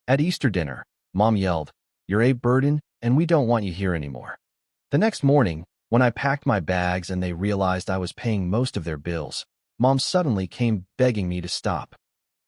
At Easter dinner, Mom yelled, "You're a burden, and we don't want you here anymore." The next morning, when I packed my bags and they realized I was paying most of their bills, Mom suddenly came begging me to stop.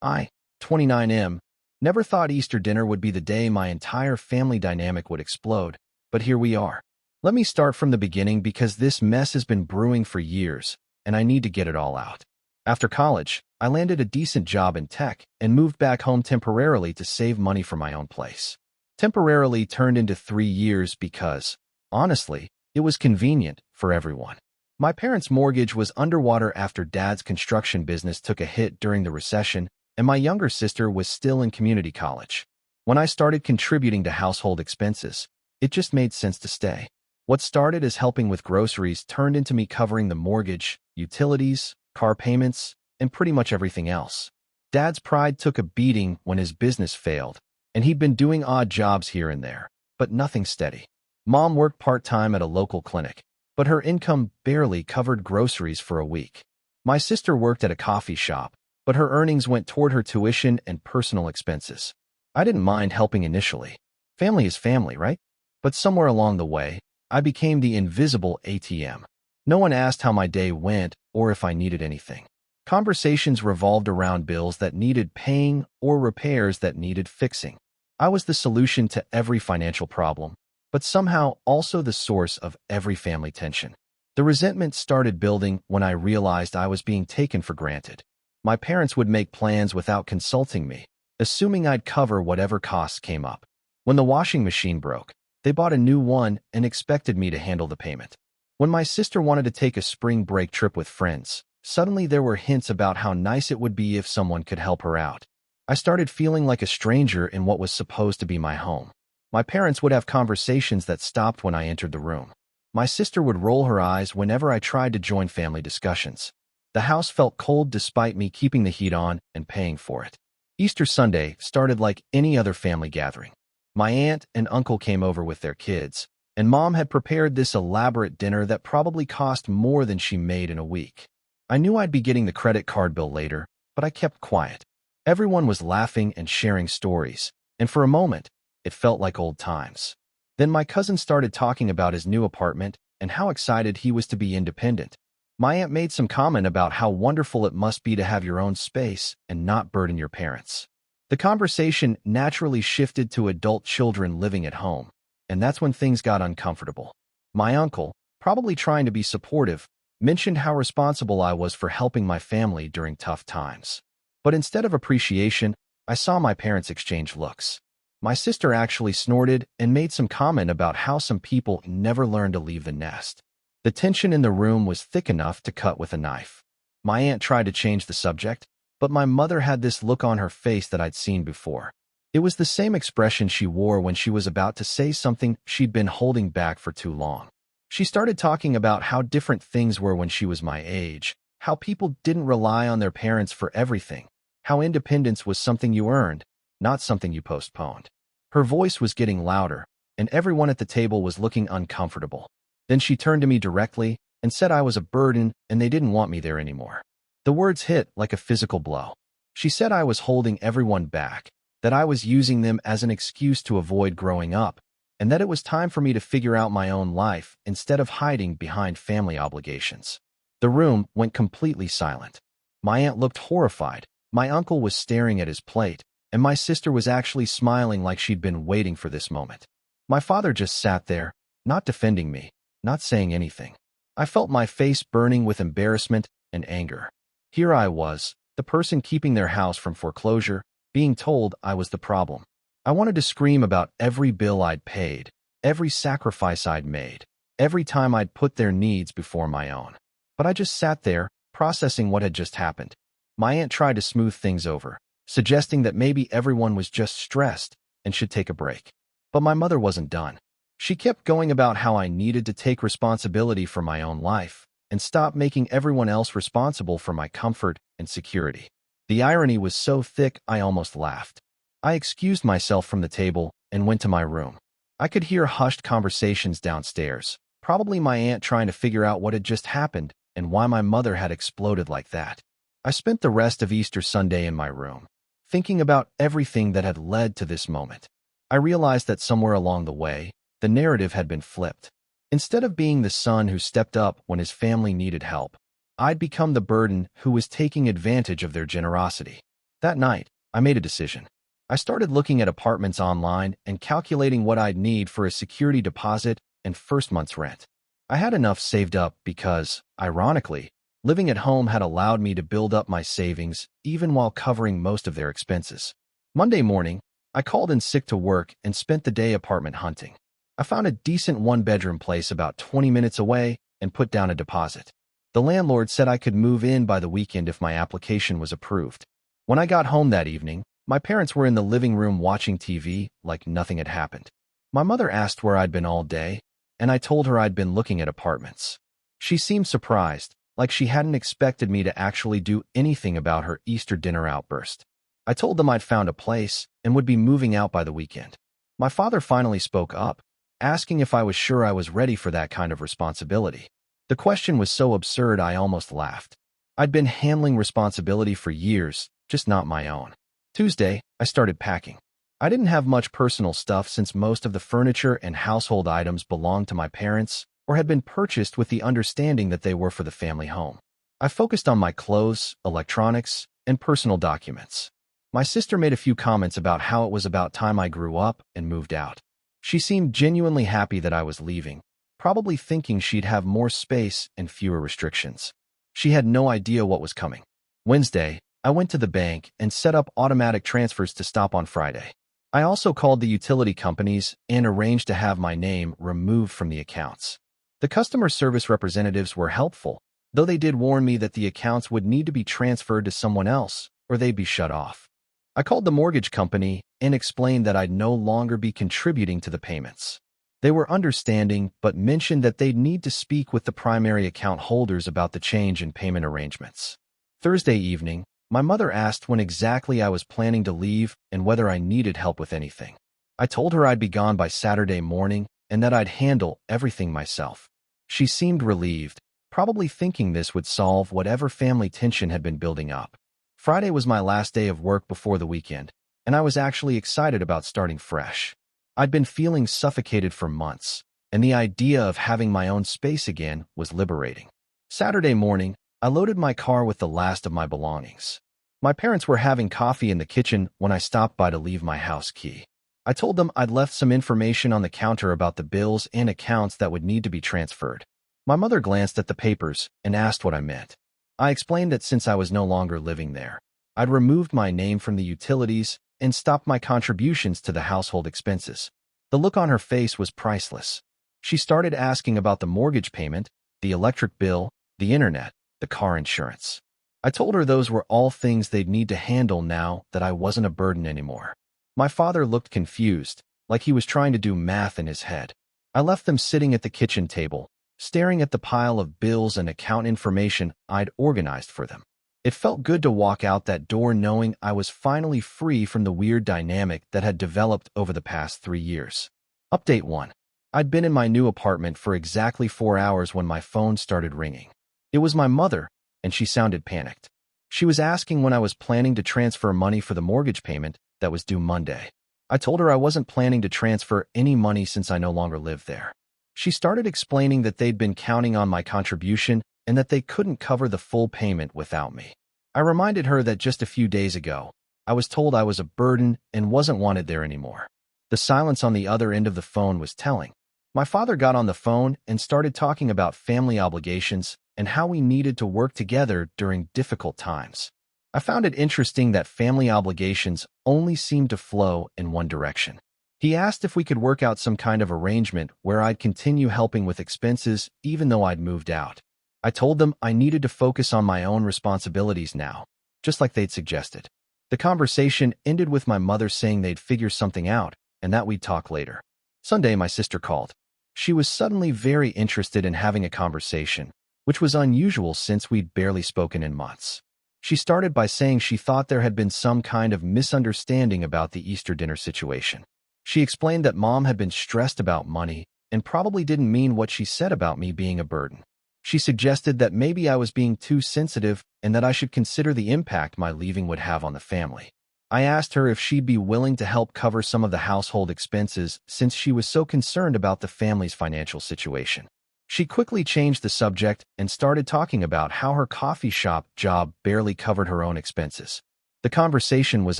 I, 29M, never thought Easter dinner would be the day my entire family dynamic would explode, but here we are. Let me start from the beginning because this mess has been brewing for years, and I need to get it all out. After college, I landed a decent job in tech and moved back home temporarily to save money for my own place. Temporarily turned into 3 years because, honestly, it was convenient for everyone. My parents' mortgage was underwater after Dad's construction business took a hit during the recession, and my younger sister was still in community college. When I started contributing to household expenses, it just made sense to stay. What started as helping with groceries turned into me covering the mortgage, utilities, car payments, and pretty much everything else. Dad's pride took a beating when his business failed, and he'd been doing odd jobs here and there, but nothing steady. Mom worked part-time at a local clinic, but her income barely covered groceries for a week. My sister worked at a coffee shop, but her earnings went toward her tuition and personal expenses. I didn't mind helping initially. Family is family, right? But somewhere along the way, I became the invisible ATM. No one asked how my day went or if I needed anything. Conversations revolved around bills that needed paying or repairs that needed fixing. I was the solution to every financial problem, but somehow also the source of every family tension. The resentment started building when I realized I was being taken for granted. My parents would make plans without consulting me, assuming I'd cover whatever costs came up. When the washing machine broke, they bought a new one and expected me to handle the payment. When my sister wanted to take a spring break trip with friends, suddenly there were hints about how nice it would be if someone could help her out. I started feeling like a stranger in what was supposed to be my home. My parents would have conversations that stopped when I entered the room. My sister would roll her eyes whenever I tried to join family discussions. The house felt cold despite me keeping the heat on and paying for it. Easter Sunday started like any other family gathering. My aunt and uncle came over with their kids, and Mom had prepared this elaborate dinner that probably cost more than she made in a week. I knew I'd be getting the credit card bill later, but I kept quiet. Everyone was laughing and sharing stories, and for a moment, it felt like old times. Then my cousin started talking about his new apartment and how excited he was to be independent. My aunt made some comment about how wonderful it must be to have your own space and not burden your parents. The conversation naturally shifted to adult children living at home, and that's when things got uncomfortable. My uncle, probably trying to be supportive, mentioned how responsible I was for helping my family during tough times. But instead of appreciation, I saw my parents exchange looks. My sister actually snorted and made some comment about how some people never learn to leave the nest. The tension in the room was thick enough to cut with a knife. My aunt tried to change the subject, but my mother had this look on her face that I'd seen before. It was the same expression she wore when she was about to say something she'd been holding back for too long. She started talking about how different things were when she was my age, how people didn't rely on their parents for everything, how independence was something you earned, not something you postponed. Her voice was getting louder, and everyone at the table was looking uncomfortable. Then she turned to me directly and said I was a burden and they didn't want me there anymore. The words hit like a physical blow. She said I was holding everyone back, that I was using them as an excuse to avoid growing up, and that it was time for me to figure out my own life instead of hiding behind family obligations. The room went completely silent. My aunt looked horrified, my uncle was staring at his plate, and my sister was actually smiling like she'd been waiting for this moment. My father just sat there, not defending me, not saying anything. I felt my face burning with embarrassment and anger. Here I was, the person keeping their house from foreclosure, being told I was the problem. I wanted to scream about every bill I'd paid, every sacrifice I'd made, every time I'd put their needs before my own. But I just sat there, processing what had just happened. My aunt tried to smooth things over, suggesting that maybe everyone was just stressed and should take a break. But my mother wasn't done. She kept going about how I needed to take responsibility for my own life and stop making everyone else responsible for my comfort and security. The irony was so thick I almost laughed. I excused myself from the table and went to my room. I could hear hushed conversations downstairs, probably my aunt trying to figure out what had just happened and why my mother had exploded like that. I spent the rest of Easter Sunday in my room, thinking about everything that had led to this moment. I realized that somewhere along the way, the narrative had been flipped. Instead of being the son who stepped up when his family needed help, I'd become the burden who was taking advantage of their generosity. That night, I made a decision. I started looking at apartments online and calculating what I'd need for a security deposit and first month's rent. I had enough saved up because, ironically, living at home had allowed me to build up my savings even while covering most of their expenses. Monday morning, I called in sick to work and spent the day apartment hunting. I found a decent one-bedroom place about 20 minutes away and put down a deposit. The landlord said I could move in by the weekend if my application was approved. When I got home that evening, my parents were in the living room watching TV like nothing had happened. My mother asked where I'd been all day, and I told her I'd been looking at apartments. She seemed surprised, like she hadn't expected me to actually do anything about her Easter dinner outburst. I told them I'd found a place and would be moving out by the weekend. My father finally spoke up, asking if I was sure I was ready for that kind of responsibility. The question was so absurd I almost laughed. I'd been handling responsibility for years, just not my own. Tuesday, I started packing. I didn't have much personal stuff since most of the furniture and household items belonged to my parents or had been purchased with the understanding that they were for the family home. I focused on my clothes, electronics, and personal documents. My sister made a few comments about how it was about time I grew up and moved out. She seemed genuinely happy that I was leaving, probably thinking she'd have more space and fewer restrictions. She had no idea what was coming. Wednesday, I went to the bank and set up automatic transfers to stop on Friday. I also called the utility companies and arranged to have my name removed from the accounts. The customer service representatives were helpful, though they did warn me that the accounts would need to be transferred to someone else or they'd be shut off. I called the mortgage company and explained that I'd no longer be contributing to the payments. They were understanding but mentioned that they'd need to speak with the primary account holders about the change in payment arrangements. Thursday evening, my mother asked when exactly I was planning to leave and whether I needed help with anything. I told her I'd be gone by Saturday morning and that I'd handle everything myself. She seemed relieved, probably thinking this would solve whatever family tension had been building up. Friday was my last day of work before the weekend, and I was actually excited about starting fresh. I'd been feeling suffocated for months, and the idea of having my own space again was liberating. Saturday morning, I loaded my car with the last of my belongings. My parents were having coffee in the kitchen when I stopped by to leave my house key. I told them I'd left some information on the counter about the bills and accounts that would need to be transferred. My mother glanced at the papers and asked what I meant. I explained that since I was no longer living there, I'd removed my name from the utilities and stopped my contributions to the household expenses. The look on her face was priceless. She started asking about the mortgage payment, the electric bill, the internet, the car insurance. I told her those were all things they'd need to handle now that I wasn't a burden anymore. My father looked confused, like he was trying to do math in his head. I left them sitting at the kitchen table, staring at the pile of bills and account information I'd organized for them. It felt good to walk out that door knowing I was finally free from the weird dynamic that had developed over the past 3 years. Update 1. I'd been in my new apartment for exactly 4 hours when my phone started ringing. It was my mother, and she sounded panicked. She was asking when I was planning to transfer money for the mortgage payment that was due Monday. I told her I wasn't planning to transfer any money since I no longer lived there. She started explaining that they'd been counting on my contribution and that they couldn't cover the full payment without me. I reminded her that just a few days ago, I was told I was a burden and wasn't wanted there anymore. The silence on the other end of the phone was telling. My father got on the phone and started talking about family obligations and how we needed to work together during difficult times. I found it interesting that family obligations only seemed to flow in one direction. He asked if we could work out some kind of arrangement where I'd continue helping with expenses even though I'd moved out. I told them I needed to focus on my own responsibilities now, just like they'd suggested. The conversation ended with my mother saying they'd figure something out and that we'd talk later. Sunday, my sister called. She was suddenly very interested in having a conversation, which was unusual since we'd barely spoken in months. She started by saying she thought there had been some kind of misunderstanding about the Easter dinner situation. She explained that Mom had been stressed about money and probably didn't mean what she said about me being a burden. She suggested that maybe I was being too sensitive and that I should consider the impact my leaving would have on the family. I asked her if she'd be willing to help cover some of the household expenses since she was so concerned about the family's financial situation. She quickly changed the subject and started talking about how her coffee shop job barely covered her own expenses. The conversation was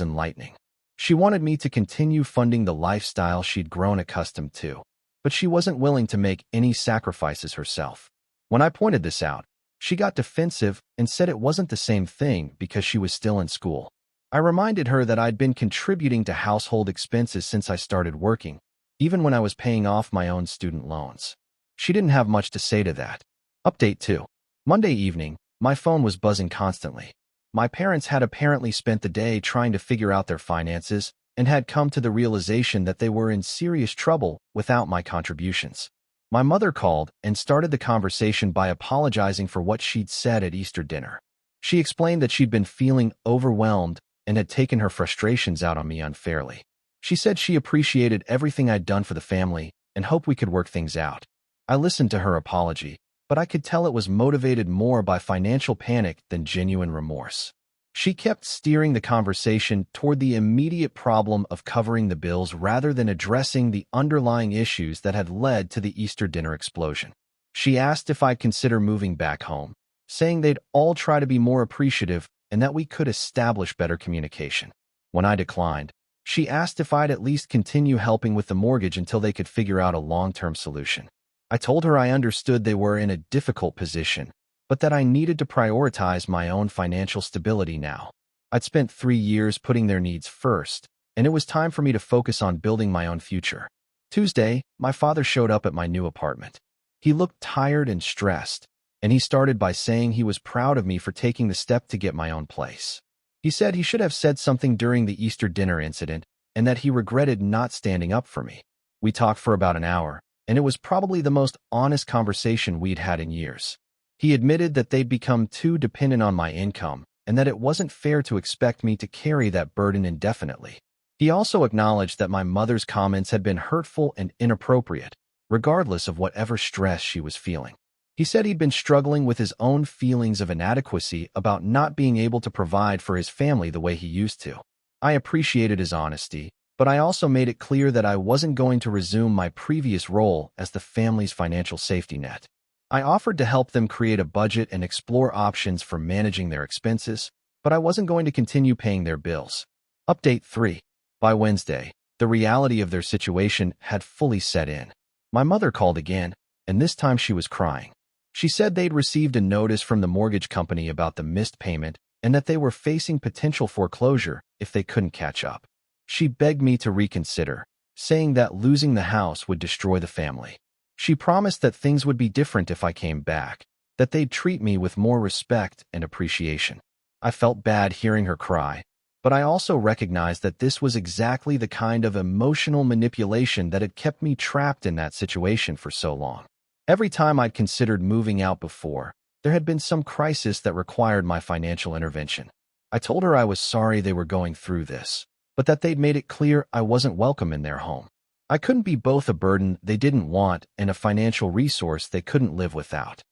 enlightening. She wanted me to continue funding the lifestyle she'd grown accustomed to, but she wasn't willing to make any sacrifices herself. When I pointed this out, she got defensive and said it wasn't the same thing because she was still in school. I reminded her that I'd been contributing to household expenses since I started working, even when I was paying off my own student loans. She didn't have much to say to that. Update 2. Monday evening, my phone was buzzing constantly. My parents had apparently spent the day trying to figure out their finances and had come to the realization that they were in serious trouble without my contributions. My mother called and started the conversation by apologizing for what she'd said at Easter dinner. She explained that she'd been feeling overwhelmed and had taken her frustrations out on me unfairly. She said she appreciated everything I'd done for the family and hoped we could work things out. I listened to her apology, but I could tell it was motivated more by financial panic than genuine remorse. She kept steering the conversation toward the immediate problem of covering the bills rather than addressing the underlying issues that had led to the Easter dinner explosion. She asked if I'd consider moving back home, saying they'd all try to be more appreciative and that we could establish better communication. When I declined, she asked if I'd at least continue helping with the mortgage until they could figure out a long-term solution. I told her I understood they were in a difficult position, but that I needed to prioritize my own financial stability now. I'd spent 3 years putting their needs first, and it was time for me to focus on building my own future. Tuesday, my father showed up at my new apartment. He looked tired and stressed, and he started by saying he was proud of me for taking the step to get my own place. He said he should have said something during the Easter dinner incident and that he regretted not standing up for me. We talked for about an hour, and it was probably the most honest conversation we'd had in years. He admitted that they'd become too dependent on my income and that it wasn't fair to expect me to carry that burden indefinitely. He also acknowledged that my mother's comments had been hurtful and inappropriate, regardless of whatever stress she was feeling. He said he'd been struggling with his own feelings of inadequacy about not being able to provide for his family the way he used to. I appreciated his honesty, but I also made it clear that I wasn't going to resume my previous role as the family's financial safety net. I offered to help them create a budget and explore options for managing their expenses, but I wasn't going to continue paying their bills. Update 3. By Wednesday, the reality of their situation had fully set in. My mother called again, and this time she was crying. She said they'd received a notice from the mortgage company about the missed payment and that they were facing potential foreclosure if they couldn't catch up. She begged me to reconsider, saying that losing the house would destroy the family. She promised that things would be different if I came back, that they'd treat me with more respect and appreciation. I felt bad hearing her cry, but I also recognized that this was exactly the kind of emotional manipulation that had kept me trapped in that situation for so long. Every time I'd considered moving out before, there had been some crisis that required my financial intervention. I told her I was sorry they were going through this, but that they'd made it clear I wasn't welcome in their home. I couldn't be both a burden they didn't want and a financial resource they couldn't live without.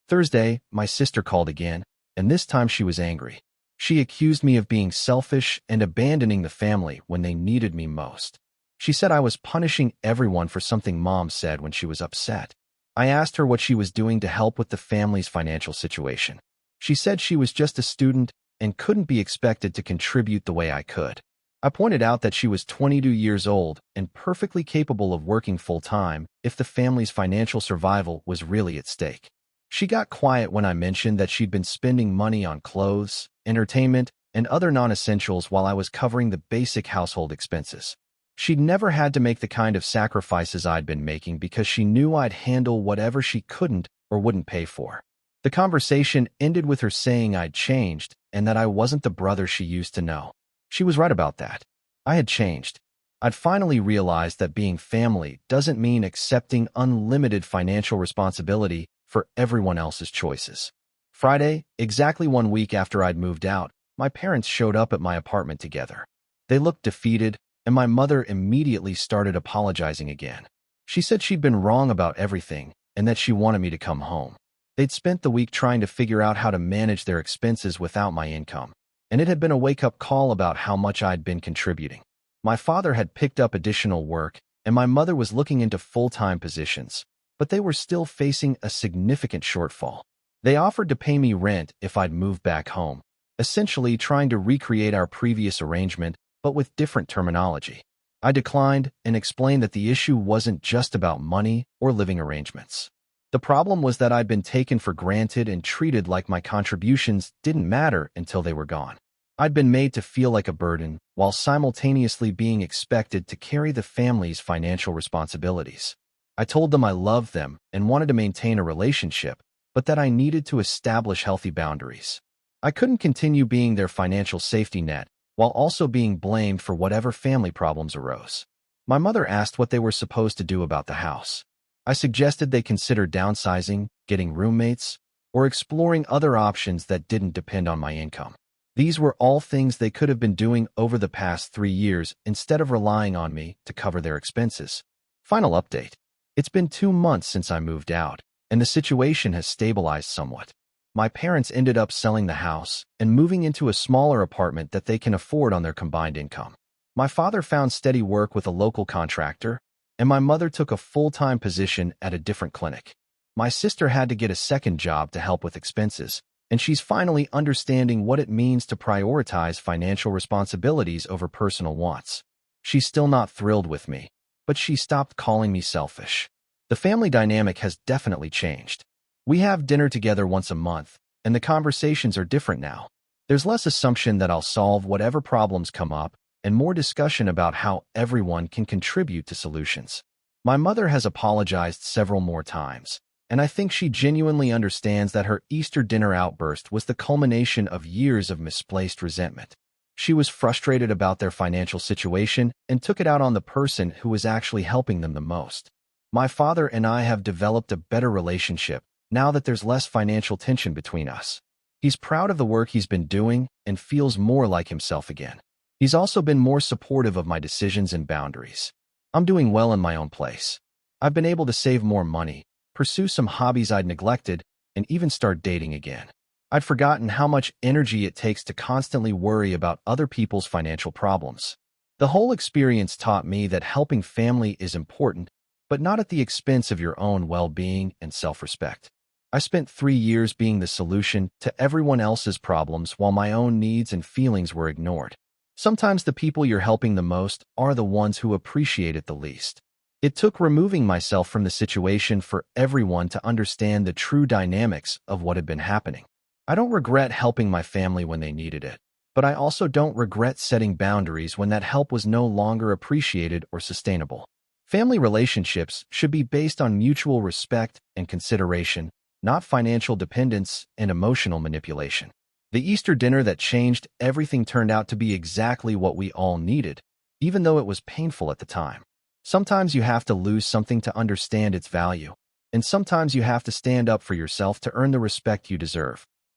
Thursday, my sister called again, and this time she was angry. She accused me of being selfish and abandoning the family when they needed me most. She said I was punishing everyone for something Mom said when she was upset. I asked her what she was doing to help with the family's financial situation. She said she was just a student and couldn't be expected to contribute the way I could. I pointed out that she was 22 years old and perfectly capable of working full-time if the family's financial survival was really at stake. She got quiet when I mentioned that she'd been spending money on clothes, entertainment, and other non-essentials while I was covering the basic household expenses. She'd never had to make the kind of sacrifices I'd been making because she knew I'd handle whatever she couldn't or wouldn't pay for. The conversation ended with her saying I'd changed and that I wasn't the brother she used to know. She was right about that. I had changed. I'd finally realized that being family doesn't mean accepting unlimited financial responsibility for everyone else's choices. Friday, exactly 1 week after I'd moved out, my parents showed up at my apartment together. They looked defeated, and my mother immediately started apologizing again. She said she'd been wrong about everything and that she wanted me to come home. They'd spent the week trying to figure out how to manage their expenses without my income. and it had been a wake-up call about how much I'd been contributing. My father had picked up additional work, and my mother was looking into full-time positions, but they were still facing a significant shortfall. They offered to pay me rent if I'd move back home, essentially trying to recreate our previous arrangement, but with different terminology. I declined and explained that the issue wasn't just about money or living arrangements. The problem was that I'd been taken for granted and treated like my contributions didn't matter until they were gone. I'd been made to feel like a burden while simultaneously being expected to carry the family's financial responsibilities. I told them I loved them and wanted to maintain a relationship, but that I needed to establish healthy boundaries. I couldn't continue being their financial safety net while also being blamed for whatever family problems arose. My mother asked what they were supposed to do about the house. I suggested they consider downsizing, getting roommates, or exploring other options that didn't depend on my income. These were all things they could have been doing over the past 3 years instead of relying on me to cover their expenses. Final update. It's been 2 months since I moved out, and the situation has stabilized somewhat. My parents ended up selling the house and moving into a smaller apartment that they can afford on their combined income. My father found steady work with a local contractor, and my mother took a full-time position at a different clinic. My sister had to get a second job to help with expenses, and she's finally understanding what it means to prioritize financial responsibilities over personal wants. She's still not thrilled with me, but she stopped calling me selfish. The family dynamic has definitely changed. We have dinner together once a month, and the conversations are different now. There's less assumption that I'll solve whatever problems come up, and more discussion about how everyone can contribute to solutions. My mother has apologized several more times, and I think she genuinely understands that her Easter dinner outburst was the culmination of years of misplaced resentment. She was frustrated about their financial situation and took it out on the person who was actually helping them the most. My father and I have developed a better relationship now that there's less financial tension between us. He's proud of the work he's been doing and feels more like himself again. He's also been more supportive of my decisions and boundaries. I'm doing well in my own place. I've been able to save more money, pursue some hobbies I'd neglected, and even start dating again. I'd forgotten how much energy it takes to constantly worry about other people's financial problems. The whole experience taught me that helping family is important, but not at the expense of your own well-being and self-respect. I spent 3 years being the solution to everyone else's problems while my own needs and feelings were ignored. Sometimes the people you're helping the most are the ones who appreciate it the least. It took removing myself from the situation for everyone to understand the true dynamics of what had been happening. I don't regret helping my family when they needed it, but I also don't regret setting boundaries when that help was no longer appreciated or sustainable. Family relationships should be based on mutual respect and consideration, not financial dependence and emotional manipulation. The Easter dinner that changed everything turned out to be exactly what we all needed, even though it was painful at the time. Sometimes you have to lose something to understand its value, and sometimes you have to stand up for yourself to earn the respect you deserve.